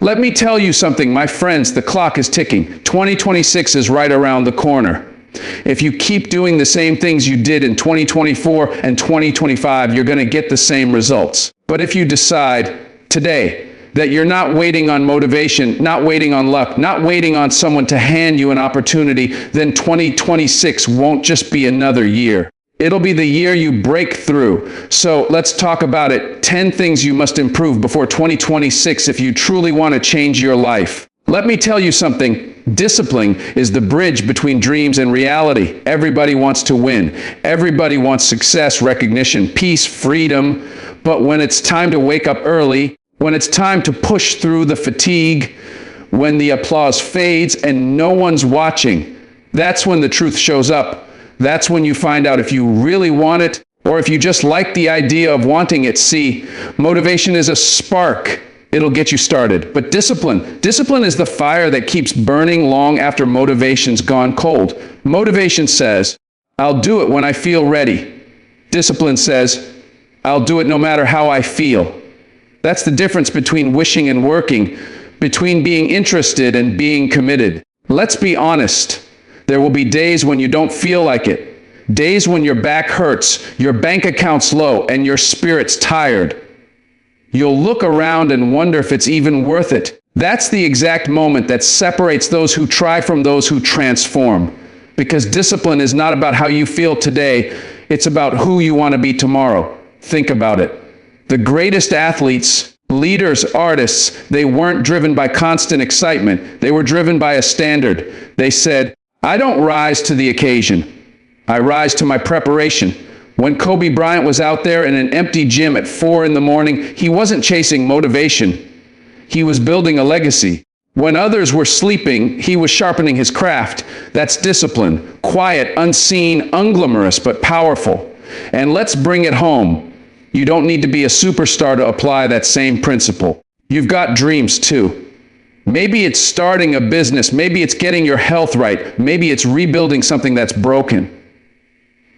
Let me tell you something, my friends, the clock is ticking. 2026 is right around the corner. If you keep doing the same things you did in 2024 and 2025, you're going to get the same results. But if you decide today that you're not waiting on motivation, not waiting on luck, not waiting on someone to hand you an opportunity, then 2026 won't just be another year. It'll be the year you break through. So let's talk about it. 10 things you must improve before 2026 if you truly want to change your life. Let me tell you something. Discipline is the bridge between dreams and reality. Everybody wants to win. Everybody wants success, recognition, peace, freedom. But when it's time to wake up early, when it's time to push through the fatigue, when the applause fades and no one's watching, that's when the truth shows up. That's when you find out if you really want it or if you just like the idea of wanting it. See, motivation is a spark. It'll get you started. But discipline is the fire that keeps burning long after motivation's gone cold. Motivation says, I'll do it when I feel ready. Discipline says, I'll do it no matter how I feel. That's the difference between wishing and working, between being interested and being committed. Let's be honest. There will be days when you don't feel like it. Days when your back hurts, your bank account's low, and your spirit's tired. You'll look around and wonder if it's even worth it. That's the exact moment that separates those who try from those who transform. Because discipline is not about how you feel today, it's about who you want to be tomorrow. Think about it. The greatest athletes, leaders, artists, they weren't driven by constant excitement. They were driven by a standard. They said, I don't rise to the occasion. I rise to my preparation. When Kobe Bryant was out there in an empty gym at 4 a.m, he wasn't chasing motivation. He was building a legacy. When others were sleeping, he was sharpening his craft. That's discipline. Quiet, unseen, unglamorous, but powerful. And let's bring it home. You don't need to be a superstar to apply that same principle. You've got dreams too. Maybe it's starting a business. Maybe it's getting your health right. Maybe it's rebuilding something that's broken.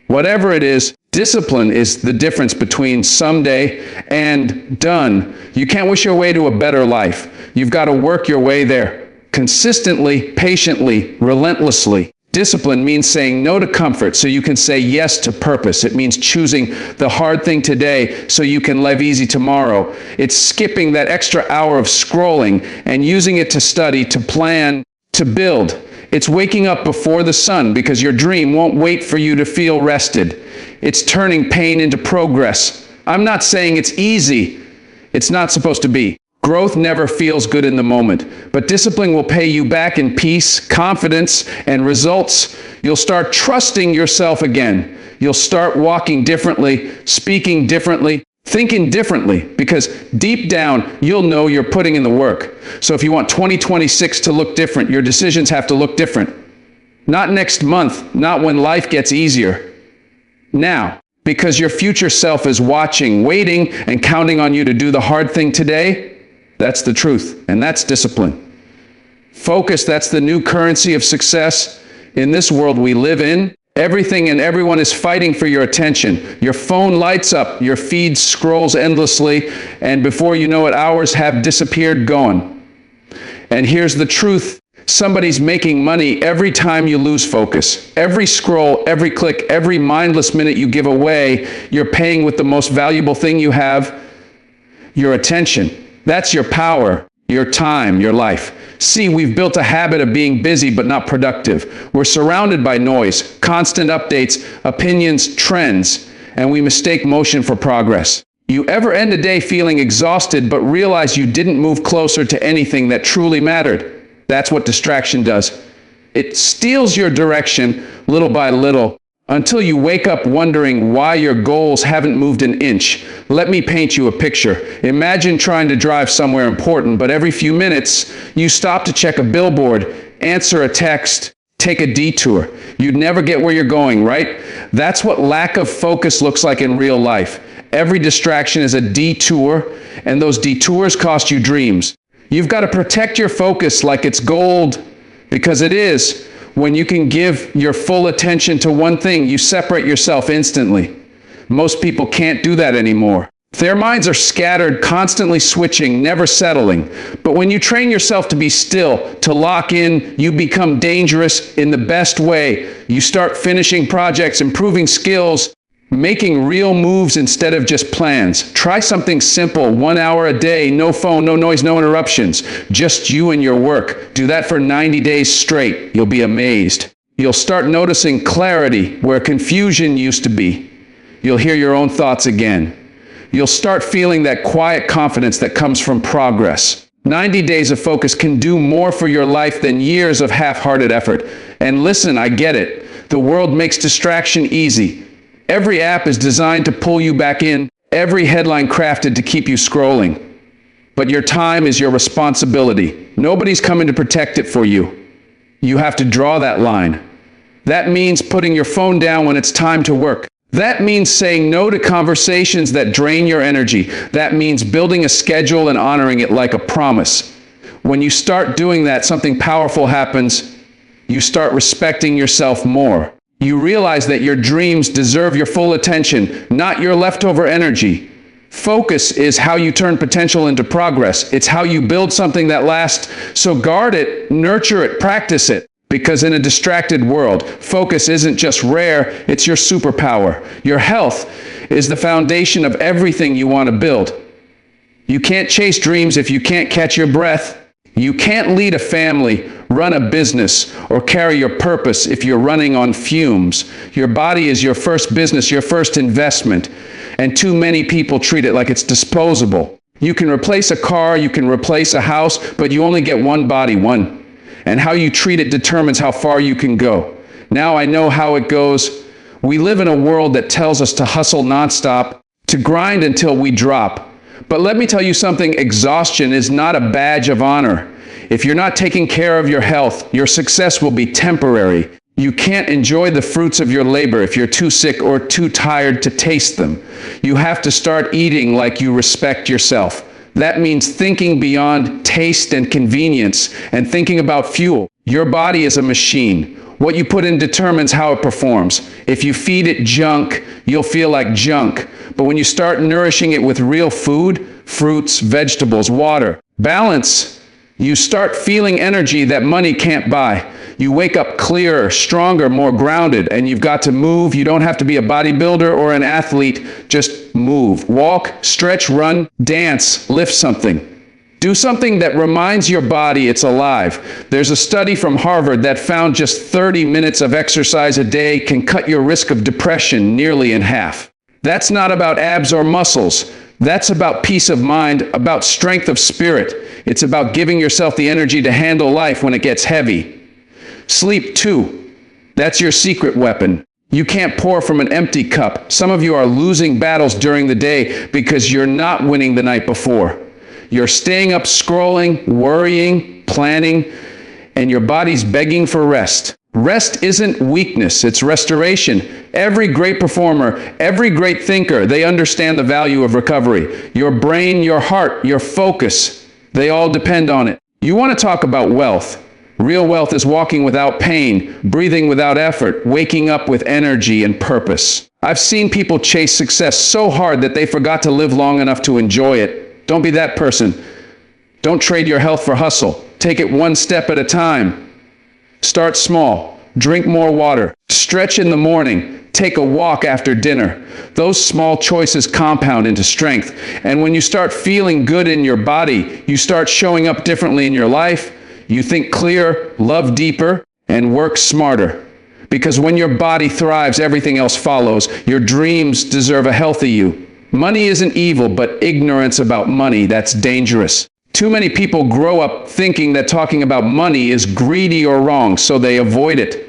Whatever it is, discipline is the difference between someday and done. You can't wish your way to a better life. You've got to work your way there. Consistently, patiently, relentlessly. Discipline means saying no to comfort so you can say yes to purpose. It means choosing the hard thing today so you can live easy tomorrow. It's skipping that extra hour of scrolling and using it to study, to plan, to build. It's waking up before the sun because your dream won't wait for you to feel rested. It's turning pain into progress. I'm not saying it's easy. It's not supposed to be. Growth never feels good in the moment, but discipline will pay you back in peace, confidence, and results. You'll start trusting yourself again. You'll start walking differently, speaking differently, thinking differently, because deep down, you'll know you're putting in the work. So if you want 2026 to look different, your decisions have to look different. Not next month, not when life gets easier. Now, because your future self is watching, waiting, and counting on you to do the hard thing today. That's the truth, and that's discipline. Focus, that's the new currency of success. In this world we live in, everything and everyone is fighting for your attention. Your phone lights up, your feed scrolls endlessly, and before you know it, hours have disappeared, gone. And here's the truth. Somebody's making money every time you lose focus. Every scroll, every click, every mindless minute you give away, you're paying with the most valuable thing you have, your attention. That's your power, your time, your life. See, we've built a habit of being busy but not productive. We're surrounded by noise, constant updates, opinions, trends, and we mistake motion for progress. You ever end a day feeling exhausted but realize you didn't move closer to anything that truly mattered? That's what distraction does. It steals your direction little by little until you wake up wondering why your goals haven't moved an inch. Let me paint you a picture. Imagine trying to drive somewhere important, but every few minutes you stop to check a billboard, answer a text, take a detour. You'd never get where you're going, right? That's what lack of focus looks like in real life. Every distraction is a detour, and those detours cost you dreams. You've got to protect your focus like it's gold, because it is. When you can give your full attention to one thing, you separate yourself instantly. Most people can't do that anymore. Their minds are scattered, constantly switching, never settling. But when you train yourself to be still, to lock in, you become dangerous in the best way. You start finishing projects, improving skills, making real moves instead of just plans. Try something simple, 1 hour a day, no phone, no noise, no interruptions, just you and your work. Do that for 90 days straight. You'll be amazed. You'll start noticing clarity where confusion used to be. You'll hear your own thoughts again. You'll start feeling that quiet confidence that comes from progress. 90 days of focus can do more for your life than years of half-hearted effort. And listen, I get it. The world makes distraction easy. Every app is designed to pull you back in. Every headline crafted to keep you scrolling. But your time is your responsibility. Nobody's coming to protect it for you. You have to draw that line. That means putting your phone down when it's time to work. That means saying no to conversations that drain your energy. That means building a schedule and honoring it like a promise. When you start doing that, something powerful happens. You start respecting yourself more. You realize that your dreams deserve your full attention, not your leftover energy. Focus is how you turn potential into progress. It's how you build something that lasts. So guard it, nurture it, practice it. Because in a distracted world, focus isn't just rare, it's your superpower. Your health is the foundation of everything you want to build. You can't chase dreams if you can't catch your breath. You can't lead a family, run a business, or carry your purpose if you're running on fumes. Your body is your first business, your first investment, and too many people treat it like it's disposable. You can replace a car, you can replace a house, but you only get one body, one. And how you treat it determines how far you can go. Now I know how it goes. We live in a world that tells us to hustle nonstop, to grind until we drop. But let me tell you something, exhaustion is not a badge of honor. If you're not taking care of your health, your success will be temporary. You can't enjoy the fruits of your labor if you're too sick or too tired to taste them. You have to start eating like you respect yourself. That means thinking beyond taste and convenience and thinking about fuel. Your body is a machine. What you put in determines how it performs. If you feed it junk, you'll feel like junk. But when you start nourishing it with real food, fruits, vegetables, water, balance, you start feeling energy that money can't buy. You wake up clearer, stronger, more grounded, and you've got to move. You don't have to be a bodybuilder or an athlete. Just move, walk, stretch, run, dance, lift something. Do something that reminds your body it's alive. There's a study from Harvard that found just 30 minutes of exercise a day can cut your risk of depression nearly in half. That's not about abs or muscles. That's about peace of mind, about strength of spirit. It's about giving yourself the energy to handle life when it gets heavy. Sleep too. That's your secret weapon. You can't pour from an empty cup. Some of you are losing battles during the day because you're not winning the night before. You're staying up scrolling, worrying, planning, and your body's begging for rest. Rest isn't weakness, it's restoration. Every great performer, every great thinker, they understand the value of recovery. Your brain, your heart, your focus, they all depend on it. You want to talk about wealth. Real wealth is walking without pain, breathing without effort, waking up with energy and purpose. I've seen people chase success so hard that they forgot to live long enough to enjoy it. Don't be that person. Don't trade your health for hustle. Take it one step at a time. Start small. Drink more water. Stretch in the morning. Take a walk after dinner. Those small choices compound into strength. And when you start feeling good in your body, you start showing up differently in your life. You think clearer, love deeper, and work smarter. Because when your body thrives, everything else follows. Your dreams deserve a healthy you. Money isn't evil, but ignorance about money, that's dangerous. Too many people grow up thinking that talking about money is greedy or wrong, so they avoid it.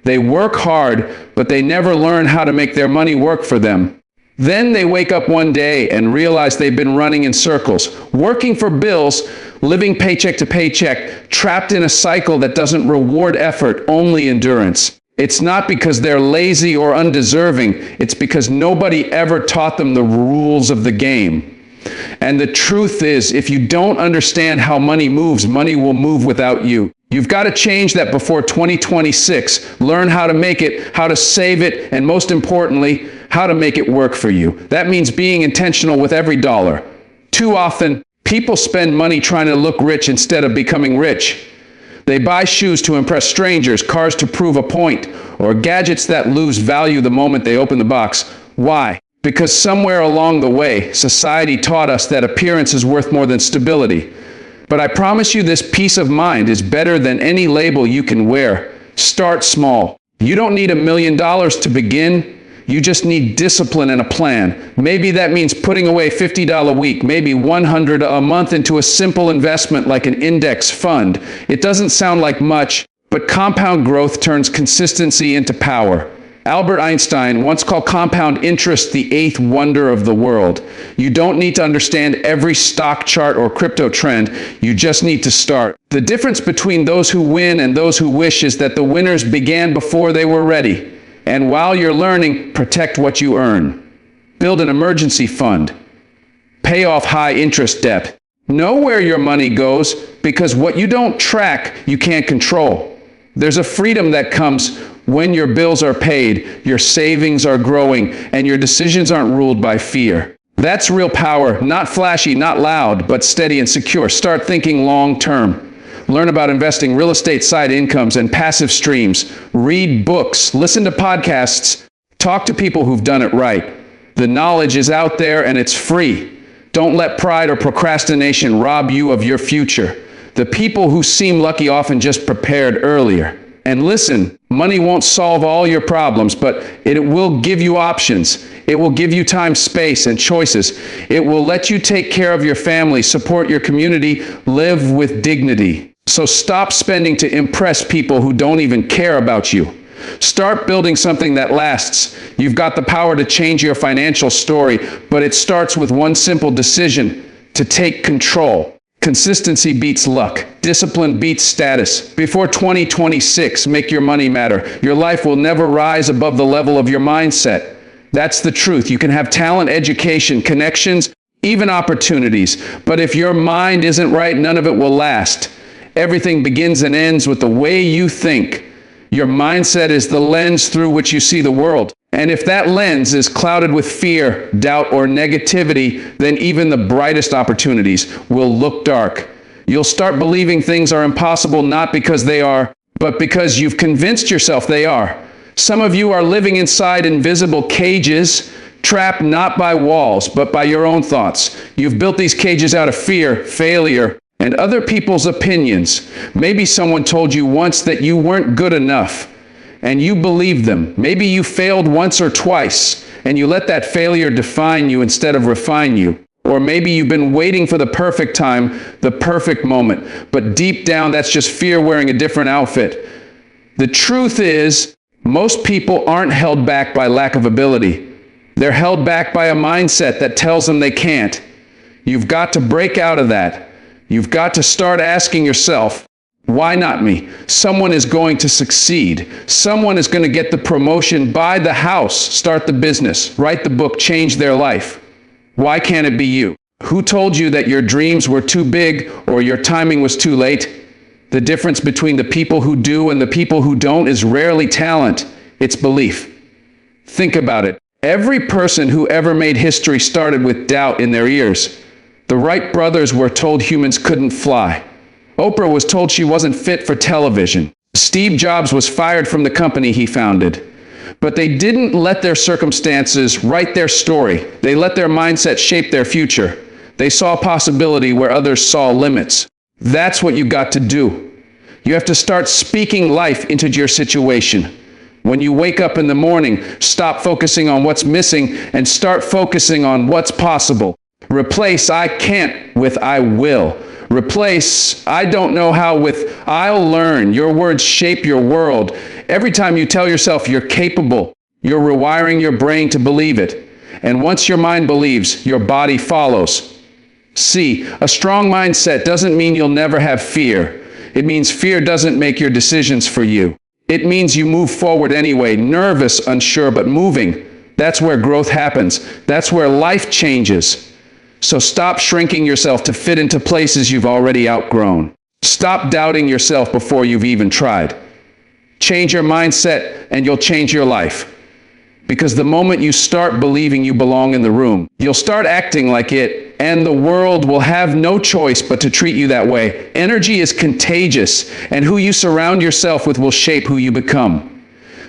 They work hard, but they never learn how to make their money work for them. Then they wake up one day and realize they've been running in circles, working for bills, living paycheck to paycheck, trapped in a cycle that doesn't reward effort, only endurance. It's not because they're lazy or undeserving. It's because nobody ever taught them the rules of the game. And the truth is, if you don't understand how money moves, money will move without you. You've got to change that before 2026. Learn how to make it, how to save it, and most importantly, how to make it work for you. That means being intentional with every dollar. Too often, people spend money trying to look rich instead of becoming rich. They buy shoes to impress strangers, cars to prove a point, or gadgets that lose value the moment they open the box. Why? Because somewhere along the way, society taught us that appearance is worth more than stability. But I promise you, this peace of mind is better than any label you can wear. Start small. You don't need $1 million to begin. You just need discipline and a plan. Maybe that means putting away $50 a week, maybe $100 a month into a simple investment like an index fund. It doesn't sound like much, but compound growth turns consistency into power. Albert Einstein once called compound interest the eighth wonder of the world. You don't need to understand every stock chart or crypto trend. You just need to start. The difference between those who win and those who wish is that the winners began before they were ready. And while you're learning, protect what you earn. Build an emergency fund. Pay off high interest debt. Know where your money goes, because what you don't track, you can't control. There's a freedom that comes when your bills are paid, your savings are growing, and your decisions aren't ruled by fear. That's real power, not flashy, not loud, but steady and secure. Start thinking long term. Learn about investing, real estate side incomes, and passive streams. Read books, listen to podcasts, talk to people who've done it right. The knowledge is out there and it's free. Don't let pride or procrastination rob you of your future. The people who seem lucky often just prepared earlier. And listen, money won't solve all your problems, but it will give you options. It will give you time, space, and choices. It will let you take care of your family, support your community, live with dignity. So stop spending to impress people who don't even care about you. Start building something that lasts. You've got the power to change your financial story, but it starts with one simple decision: to take control. Consistency beats luck. Discipline beats status. Before 2026, make your money matter. Your life will never rise above the level of your mindset. That's the truth. You can have talent, education, connections, even opportunities. But if your mind isn't right, none of it will last. Everything begins and ends with the way you think. Your mindset is the lens through which you see the world. And if that lens is clouded with fear, doubt, or negativity, then even the brightest opportunities will look dark. You'll start believing things are impossible not because they are, but because you've convinced yourself they are. Some of you are living inside invisible cages, trapped not by walls, but by your own thoughts. You've built these cages out of fear, failure, and other people's opinions. Maybe someone told you once that you weren't good enough, and you believed them. Maybe you failed once or twice, and you let that failure define you instead of refine you. Or maybe you've been waiting for the perfect time, the perfect moment, but deep down that's just fear wearing a different outfit. The truth is, most people aren't held back by lack of ability. They're held back by a mindset that tells them they can't. You've got to break out of that. You've got to start asking yourself, why not me? Someone is going to succeed. Someone is going to get the promotion, buy the house, start the business, write the book, change their life. Why can't it be you? Who told you that your dreams were too big or your timing was too late? The difference between the people who do and the people who don't is rarely talent, it's belief. Think about it. Every person who ever made history started with doubt in their ears. The Wright brothers were told humans couldn't fly. Oprah was told she wasn't fit for television. Steve Jobs was fired from the company he founded. But they didn't let their circumstances write their story. They let their mindset shape their future. They saw possibility where others saw limits. That's what you got to do. You have to start speaking life into your situation. When you wake up in the morning, stop focusing on what's missing and start focusing on what's possible. Replace "I can't" with "I will." Replace "I don't know how" with "I'll learn." Your words shape your world. Every time you tell yourself you're capable, you're rewiring your brain to believe it. And once your mind believes, your body follows. See, a strong mindset doesn't mean you'll never have fear. It means fear doesn't make your decisions for you. It means you move forward anyway, nervous, unsure, but moving. That's where growth happens. That's where life changes. So stop shrinking yourself to fit into places you've already outgrown. Stop doubting yourself before you've even tried. Change your mindset and you'll change your life. Because the moment you start believing you belong in the room, you'll start acting like it, and the world will have no choice but to treat you that way. Energy is contagious, and who you surround yourself with will shape who you become.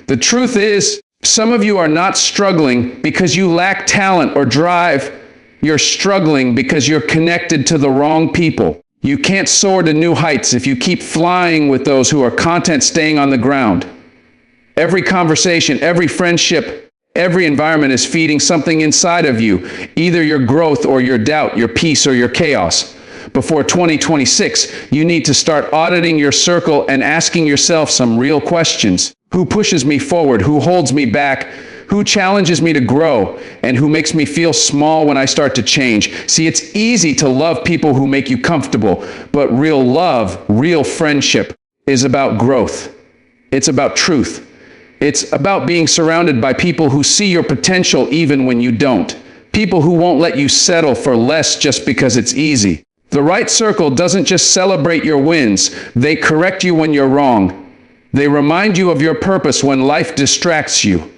The truth is, some of you are not struggling because you lack talent or drive. You're struggling because you're connected to the wrong people. You can't soar to new heights if you keep flying with those who are content staying on the ground. Every conversation, every friendship, every environment is feeding something inside of you, either your growth or your doubt, your peace or your chaos. Before 2026, you need to start auditing your circle and asking yourself some real questions. Who pushes me forward? Who holds me back? Who challenges me to grow? And who makes me feel small when I start to change? See, it's easy to love people who make you comfortable, but real love, real friendship is about growth. It's about truth. It's about being surrounded by people who see your potential even when you don't. People who won't let you settle for less just because it's easy. The right circle doesn't just celebrate your wins. They correct you when you're wrong. They remind you of your purpose when life distracts you.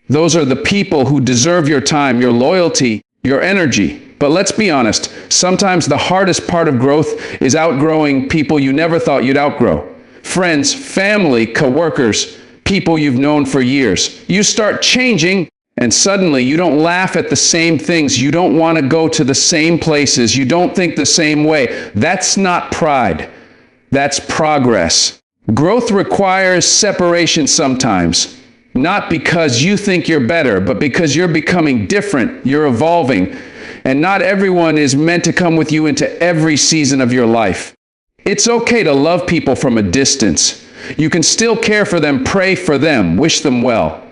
Those are the people who deserve your time, your loyalty, your energy. But let's be honest, sometimes the hardest part of growth is outgrowing people you never thought you'd outgrow. Friends, family, coworkers, people you've known for years. You start changing, and suddenly you don't laugh at the same things. You don't want to go to the same places. You don't think the same way. That's not pride. That's progress. Growth requires separation sometimes. Not because you think you're better, but because you're becoming different, you're evolving, and not everyone is meant to come with you into every season of your life. It's okay to love people from a distance. You can still care for them, pray for them, wish them well.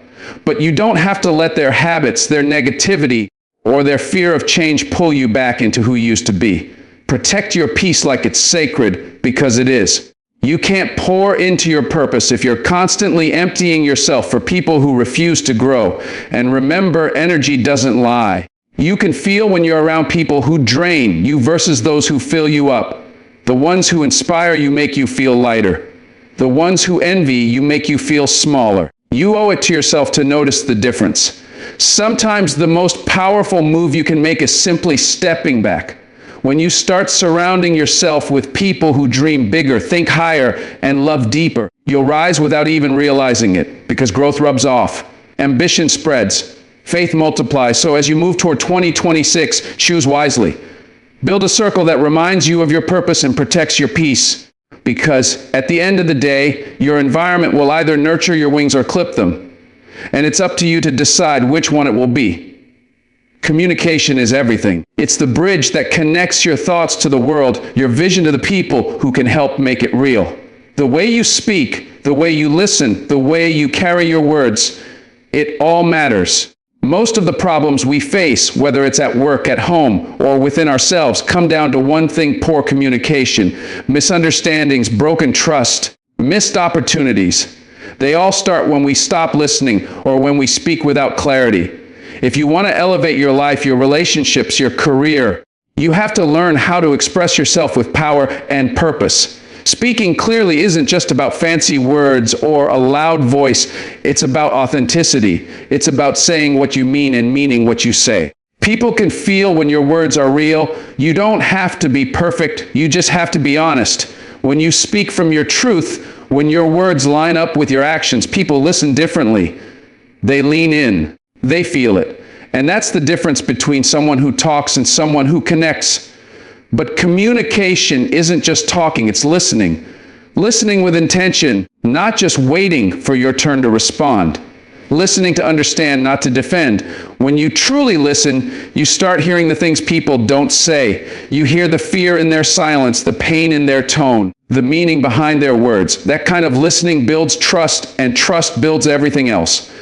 But you don't have to let their habits, their negativity, or their fear of change pull you back into who you used to be. Protect your peace like it's sacred, because it is. You can't pour into your purpose if you're constantly emptying yourself for people who refuse to grow. And remember, energy doesn't lie. You can feel when you're around people who drain you versus those who fill you up. The ones who inspire you make you feel lighter. The ones who envy you make you feel smaller. You owe it to yourself to notice the difference. Sometimes the most powerful move you can make is simply stepping back. When you start surrounding yourself with people who dream bigger, think higher, and love deeper, you'll rise without even realizing it, because growth rubs off. Ambition spreads. Faith multiplies. So as you move toward 2026, choose wisely. Build a circle that reminds you of your purpose and protects your peace. Because at the end of the day, your environment will either nurture your wings or clip them. And it's up to you to decide which one it will be. Communication is everything. It's the bridge that connects your thoughts to the world, your vision to the people who can help make it real. The way you speak, the way you listen, the way you carry your words, it all matters. Most of the problems we face, whether it's at work, at home, or within ourselves, come down to one thing: poor communication, misunderstandings, broken trust, missed opportunities. They all start when we stop listening or when we speak without clarity. If you want to elevate your life, your relationships, your career, you have to learn how to express yourself with power and purpose. Speaking clearly isn't just about fancy words or a loud voice. It's about authenticity. It's about saying what you mean and meaning what you say. People can feel when your words are real. You don't have to be perfect. You just have to be honest. When you speak from your truth, when your words line up with your actions, people listen differently. They lean in. They feel it. And that's the difference between someone who talks and someone who connects. But communication isn't just talking, it's listening. Listening with intention, not just waiting for your turn to respond. Listening to understand, not to defend. When you truly listen, you start hearing the things people don't say. You hear the fear in their silence, the pain in their tone, the meaning behind their words. That kind of listening builds trust, and trust builds everything else.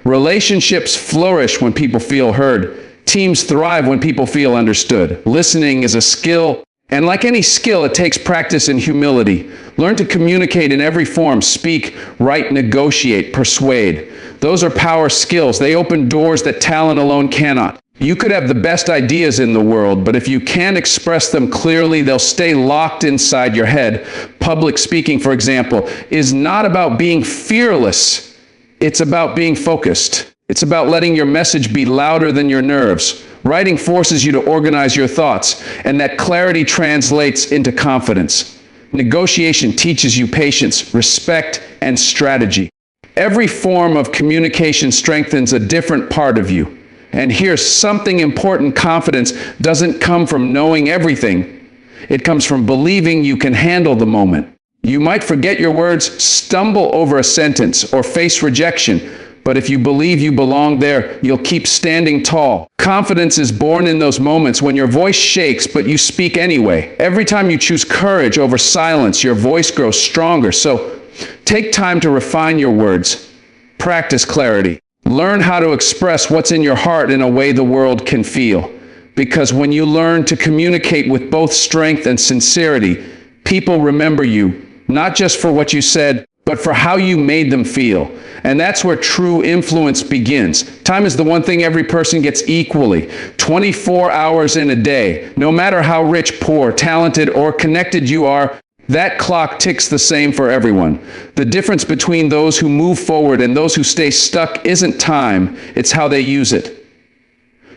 Relationships flourish when people feel heard. Teams thrive when people feel understood. Listening is a skill, and like any skill, it takes practice and humility. Learn to communicate in every form: speak, write, negotiate, persuade. Those are power skills. They open doors that talent alone cannot. You could have the best ideas in the world, but if you can't express them clearly, they'll stay locked inside your head. Public speaking, for example, is not about being fearless. It's about being focused. It's about letting your message be louder than your nerves. Writing forces you to organize your thoughts, and that clarity translates into confidence. Negotiation teaches you patience, respect, and strategy. Every form of communication strengthens a different part of you. And here's something important: confidence doesn't come from knowing everything. It comes from believing you can handle the moment. You might forget your words, stumble over a sentence, or face rejection, but if you believe you belong there, you'll keep standing tall. Confidence is born in those moments when your voice shakes, but you speak anyway. Every time you choose courage over silence, your voice grows stronger. So take time to refine your words. Practice clarity. Learn how to express what's in your heart in a way the world can feel. Because when you learn to communicate with both strength and sincerity, people remember you, not just for what you said, but for how you made them feel. And that's where true influence begins. Time is the one thing every person gets equally. 24 hours in a day. No matter how rich, poor, talented, or connected you are, that clock ticks the same for everyone. The difference between those who move forward and those who stay stuck isn't time, it's how they use it.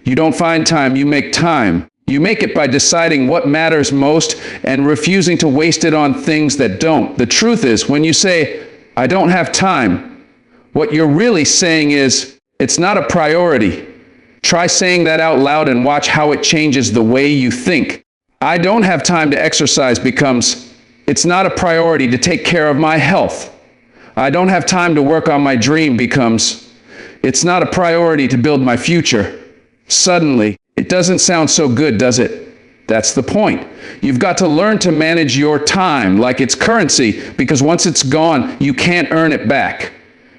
You don't find time, you make time. You make it by deciding what matters most and refusing to waste it on things that don't. The truth is, when you say, "I don't have time," what you're really saying is, "It's not a priority." Try saying that out loud and watch how it changes the way you think. "I don't have time to exercise" becomes, "It's not a priority to take care of my health." "I don't have time to work on my dream" becomes, "It's not a priority to build my future." Suddenly, it doesn't sound so good, does it? That's the point. You've got to learn to manage your time like it's currency, because once it's gone, you can't earn it back.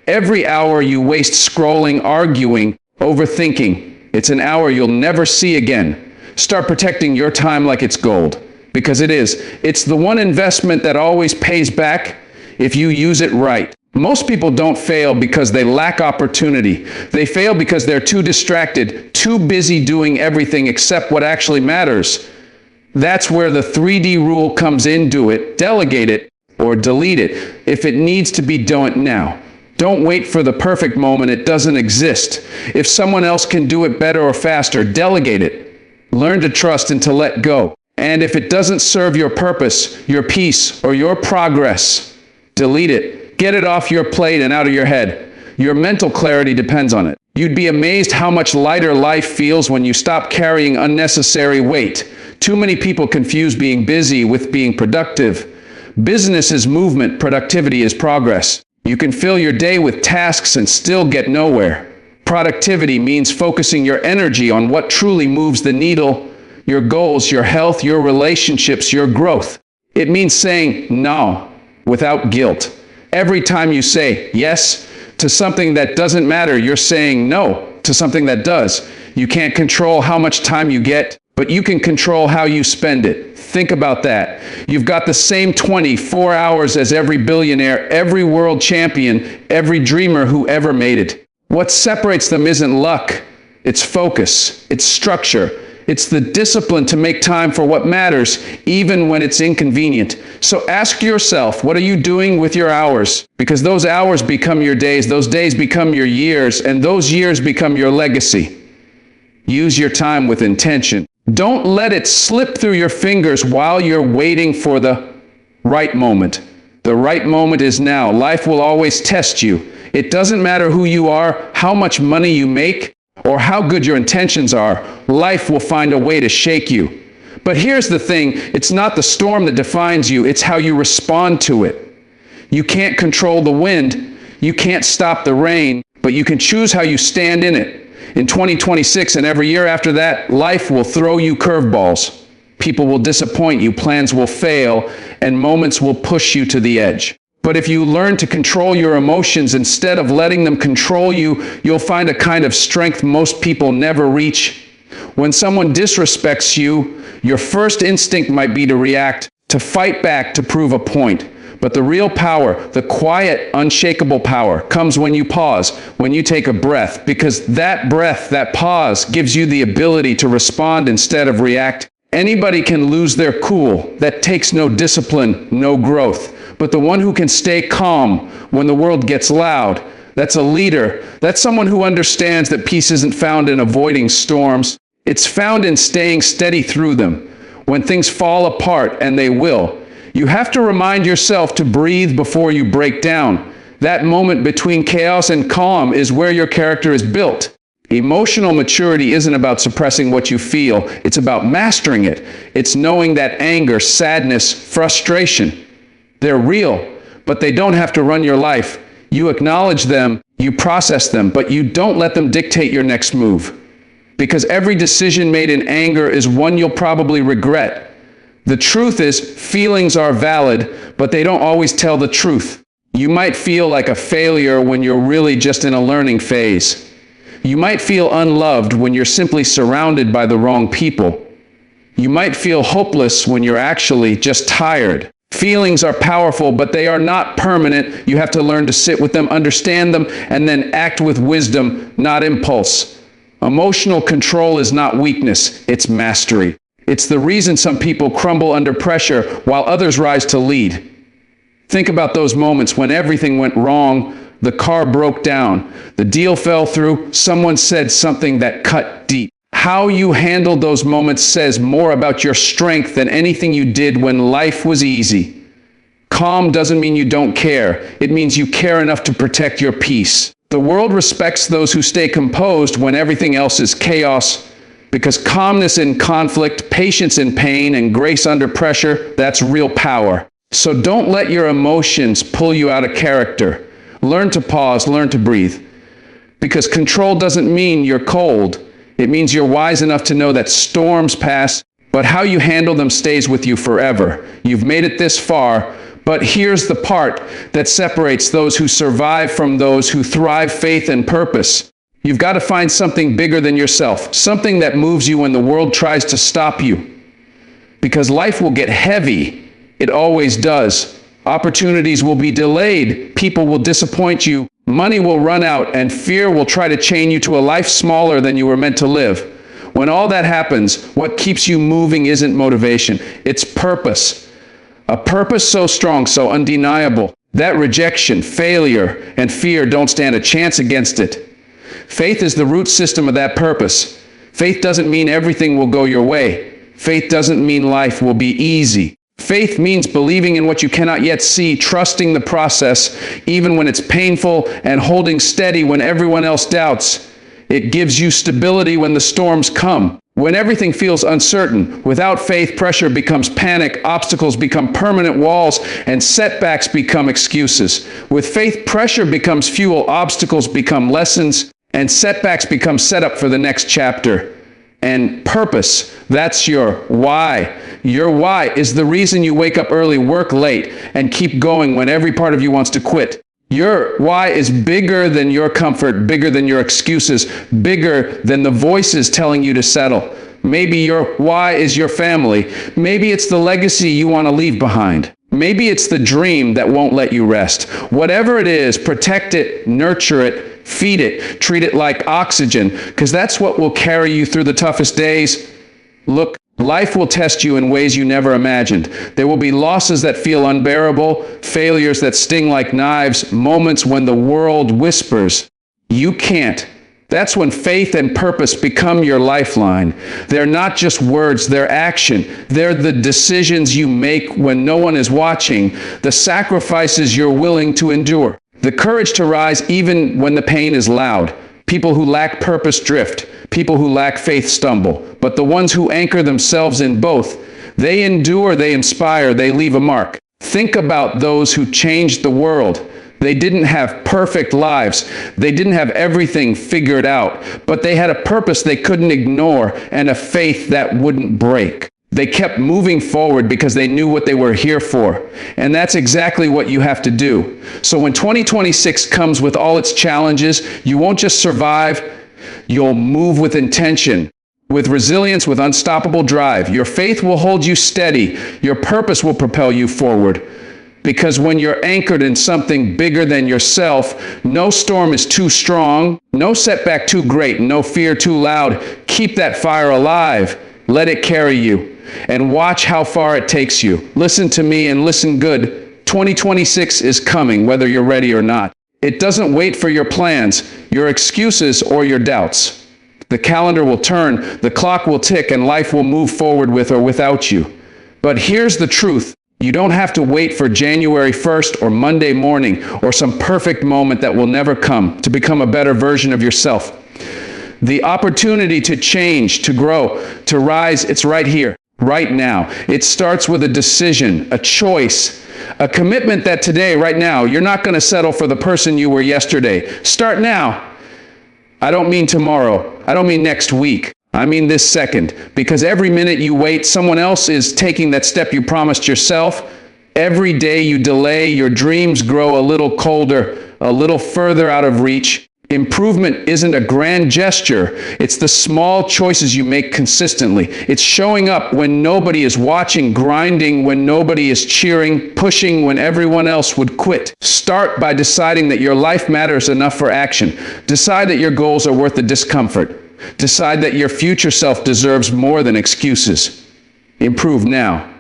Every hour you waste scrolling, arguing, overthinking, it's an hour you'll never see again. Start protecting your time like it's gold, because it is. It's the one investment that always pays back if you use it right. Most people don't fail because they lack opportunity. They fail because they're too distracted, too busy doing everything except what actually matters. That's where the 3D rule comes in. Do it, delegate it, or delete it. If it needs to be, do it now. Don't wait for the perfect moment. It doesn't exist. If someone else can do it better or faster, delegate it. Learn to trust and to let go. And if it doesn't serve your purpose, your peace, or your progress, delete it. Get it off your plate and out of your head. Your mental clarity depends on it. You'd be amazed how much lighter life feels when you stop carrying unnecessary weight. Too many people confuse being busy with being productive. Business is movement, productivity is progress. You can fill your day with tasks and still get nowhere. Productivity means focusing your energy on what truly moves the needle: your goals, your health, your relationships, your growth. It means saying no without guilt. Every time you say yes to something that doesn't matter, you're saying no to something that does. You can't control how much time you get, but you can control how you spend it. Think about that. You've got the same 24 hours as every billionaire, every world champion, every dreamer who ever made it. What separates them isn't luck, it's focus, it's structure. It's the discipline to make time for what matters, even when it's inconvenient. So ask yourself, what are you doing with your hours? Because those hours become your days, those days become your years, and those years become your legacy. Use your time with intention. Don't let it slip through your fingers while you're waiting for the right moment. The right moment is now. Life will always test you. It doesn't matter who you are, how much money you make, or how good your intentions are. Life will find a way to shake you. But here's the thing, it's not the storm that defines you, it's how you respond to it. You can't control the wind, you can't stop the rain, but you can choose how you stand in it. In 2026 and every year after that, life will throw you curveballs. People will disappoint you, plans will fail, and moments will push you to the edge. But if you learn to control your emotions instead of letting them control you, you'll find a kind of strength most people never reach. When someone disrespects you, your first instinct might be to react, to fight back, to prove a point. But the real power, the quiet, unshakable power, comes when you pause, when you take a breath, because that breath, that pause, gives you the ability to respond instead of react. Anybody can lose their cool. That takes no discipline, no growth. But the one who can stay calm when the world gets loud, That's a leader. That's someone who understands that peace isn't found in avoiding storms. It's found in staying steady through them. When things fall apart, and they will, you have to remind yourself to breathe before you break down. That moment between chaos and calm is where your character is built. Emotional maturity isn't about suppressing what you feel. It's about mastering it. It's knowing that anger, sadness, frustration, they're real, but they don't have to run your life. You acknowledge them, you process them, but you don't let them dictate your next move. Because every decision made in anger is one you'll probably regret. The truth is, feelings are valid, but they don't always tell the truth. You might feel like a failure when you're really just in a learning phase. You might feel unloved when you're simply surrounded by the wrong people. You might feel hopeless when you're actually just tired. Feelings are powerful, but they are not permanent. You have to learn to sit with them, understand them, and then act with wisdom, not impulse. Emotional control is not weakness, it's mastery. It's the reason some people crumble under pressure while others rise to lead. Think about those moments when everything went wrong. The car broke down, the deal fell through, someone said something that cut deep. How you handled those moments says more about your strength than anything you did when life was easy. Calm doesn't mean you don't care. It means you care enough to protect your peace. The world respects those who stay composed when everything else is chaos, because calmness in conflict, patience in pain, and grace under pressure, that's real power. So don't let your emotions pull you out of character. Learn to pause, learn to breathe. Because control doesn't mean you're cold. It means you're wise enough to know that storms pass, but how you handle them stays with you forever. You've made it this far, but here's the part that separates those who survive from those who thrive: faith and purpose. You've got to find something bigger than yourself, something that moves you when the world tries to stop you. Because life will get heavy. It always does. Opportunities will be delayed. People will disappoint you. Money will run out, and fear will try to chain you to a life smaller than you were meant to live. When all that happens, what keeps you moving isn't motivation, it's purpose. A purpose so strong, so undeniable, that rejection, failure, and fear don't stand a chance against it. Faith is the root system of that purpose. Faith doesn't mean everything will go your way. Faith doesn't mean life will be easy. Faith means believing in what you cannot yet see, trusting the process even when it's painful, and holding steady when everyone else doubts. It gives you stability when the storms come. When everything feels uncertain, without faith, pressure becomes panic, obstacles become permanent walls, and setbacks become excuses. With faith, pressure becomes fuel, obstacles become lessons, and setbacks become setup for the next chapter. And purpose, that's your why. Your why is the reason you wake up early, work late, and keep going when every part of you wants to quit. Your why is bigger than your comfort, bigger than your excuses, bigger than the voices telling you to settle. Maybe your why is your family. Maybe it's the legacy you want to leave behind. Maybe it's the dream that won't let you rest. Whatever it is, protect it, nurture it, feed it, treat it like oxygen, because that's what will carry you through the toughest days. Look, life will test you in ways you never imagined. There will be losses that feel unbearable, failures that sting like knives, moments when the world whispers, "You can't." That's when faith and purpose become your lifeline. They're not just words, they're action. They're the decisions you make when no one is watching, the sacrifices you're willing to endure, the courage to rise even when the pain is loud. People who lack purpose drift. People who lack faith stumble. But the ones who anchor themselves in both, they endure, they inspire, they leave a mark. Think about those who changed the world. They didn't have perfect lives. They didn't have everything figured out. But they had a purpose they couldn't ignore and a faith that wouldn't break. They kept moving forward because they knew what they were here for. And that's exactly what you have to do. So when 2026 comes with all its challenges, you won't just survive, you'll move with intention, with resilience, with unstoppable drive. Your faith will hold you steady. Your purpose will propel you forward. Because when you're anchored in something bigger than yourself, no storm is too strong, no setback too great, no fear too loud. Keep that fire alive. Let it carry you. And watch how far it takes you. Listen to me and listen good. 2026 is coming, whether you're ready or not. It doesn't wait for your plans, your excuses, or your doubts. The calendar will turn, the clock will tick, and life will move forward with or without you. But here's the truth. You don't have to wait for January 1st or Monday morning or some perfect moment that will never come to become a better version of yourself. The opportunity to change, to grow, to rise, it's right here, right now. It starts with a decision, a choice, a commitment that today, right now, you're not going to settle for the person you were yesterday. Start now. I don't mean tomorrow. I don't mean next week. I mean this second. Because every minute you wait, someone else is taking that step you promised yourself. Every day you delay, your dreams grow a little colder, a little further out of reach. Improvement isn't a grand gesture. It's the small choices you make consistently. It's showing up when nobody is watching, grinding when nobody is cheering, pushing when everyone else would quit. Start by deciding that your life matters enough for action. Decide that your goals are worth the discomfort. Decide that your future self deserves more than excuses. Improve now.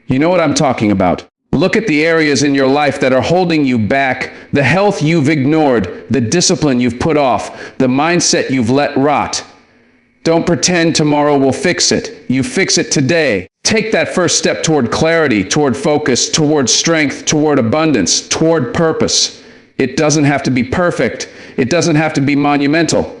You know what I'm talking about. Look at the areas in your life that are holding you back, the health you've ignored, the discipline you've put off, the mindset you've let rot. Don't pretend tomorrow will fix it. You fix it today. Take that first step toward clarity, toward focus, toward strength, toward abundance, toward purpose. It doesn't have to be perfect. It doesn't have to be monumental.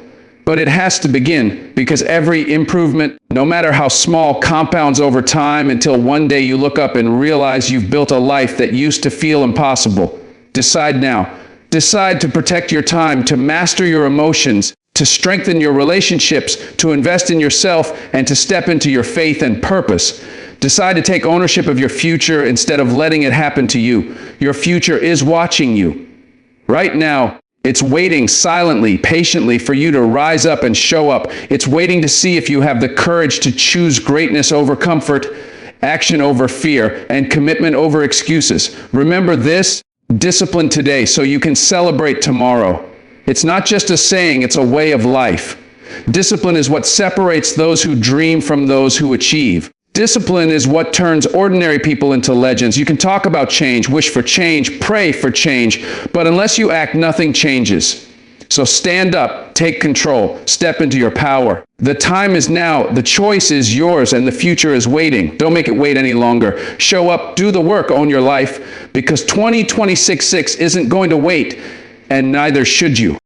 But it has to begin, because every improvement, no matter how small, compounds over time until one day you look up and realize you've built a life that used to feel impossible. Decide now. Decide to protect your time, to master your emotions, to strengthen your relationships, to invest in yourself, and to step into your faith and purpose. Decide to take ownership of your future instead of letting it happen to you. Your future is watching you. Right now, it's waiting silently, patiently for you to rise up and show up. It's waiting to see if you have the courage to choose greatness over comfort, action over fear, and commitment over excuses. Remember this: discipline today so you can celebrate tomorrow. It's not just a saying, it's a way of life. Discipline is what separates those who dream from those who achieve. Discipline is what turns ordinary people into legends. You can talk about change, wish for change, pray for change, but unless you act, nothing changes. So stand up, take control, step into your power. The time is now, the choice is yours, and the future is waiting. Don't make it wait any longer. Show up, do the work, own your life, because 2026 isn't going to wait, and neither should you.